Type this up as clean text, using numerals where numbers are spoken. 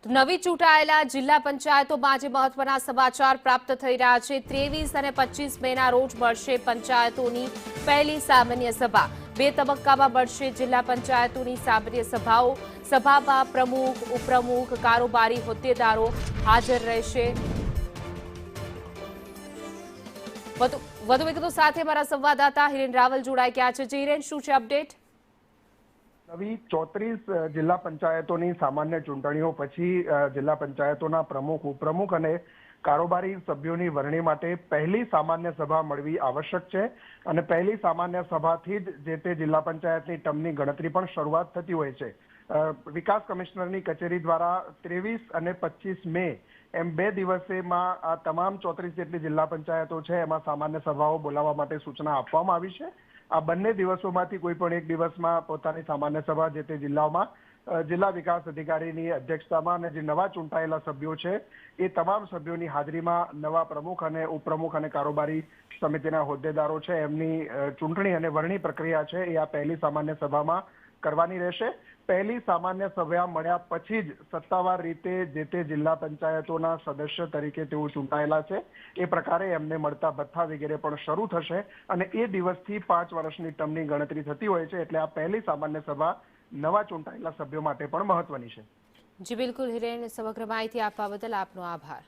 તો નવી ચૂંટાયેલા જિલ્લા પંચાયતોમાં આજે મહત્વના સમાચાર પ્રાપ્ત થઈ રહ્યા છે। 23 અને 25 મેના રોજ મળશે પંચાયતોની પહેલી સામાન્ય સભા। બે તબક્કામાં મળશે જિલ્લા પંચાયતોની સામાન્ય સભાઓ। સભામાં પ્રમુખ, ઉપપ્રમુખ, કારોબારી હોદ્દેદારો હાજર રહેશે। વધુ વિગતો સાથે મારા સંવાદદાતા હિરેન રાવલ જોડાઈ ગયા છે। હિરેન, શું છે અપડેટ? નવી 34 જિલ્લા પંચાયતોની સામાન્ય ચૂંટણીઓ પછી જિલ્લા પંચાયતોના પ્રમુખ, ઉપપ્રમુખ અને કારોબારી સભ્યોની વરણી માટે પહેલી સામાન્ય સભા મળવી આવશ્યક છે અને પહેલી સામાન્ય સભાથી જ જે તે જિલ્લા પંચાયતની ટર્મની ગણતરી પણ શરૂઆત થતી હોય છે। વિકાસ કમિશનરની કચેરી દ્વારા 23 અને 25 મે એમ 2 દિવસેમાં આ તમામ 34 જેટલી જિલ્લા પંચાયતો છે એમાં સામાન્ય સભાઓ બોલાવવા માટે સૂચના આપવામાં આવી છે। આ બંને દિવસોમાંથી કોઈ પણ એક દિવસમાં પોતાની સામાન્ય સભા જે તે જિલ્લાઓમાં જિલ્લા વિકાસ અધિકારીની અધ્યક્ષતામાં અને જે નવા ચૂંટાયેલા સભ્યો છે એ તમામ સભ્યોની હાજરીમાં નવા પ્રમુખ અને ઉપપ્રમુખ અને કારોબારી સમિતિના હોદ્દેદારો છે એમની ચૂંટણી અને વરણી પ્રક્રિયા છે એ આ પહેલી સામાન્ય સભામાં કરવાની રહેશે। પહેલી સામાન્ય સભા મળ્યા પછી જ સત્તાવાર રીતે જે તે જિલ્લા પંચાયતોના સદસ્ય તરીકે તેઓ ચૂંટાયેલા છે એ પ્રકારે એમને મળતા ભથ્થા વગેરે પણ શરૂ થશે અને એ દિવસથી 5 વર્ષની ટર્મની ગણતરી થતી હોય છે। એટલે આ પહેલી સામાન્ય સભા નવા ચૂંટાયેલા સભ્યો માટે પણ મહત્વની છે। જી બિલકુલ હિરેન, સમગ્ર માહિતી આપવા બદલ આપનો આભાર।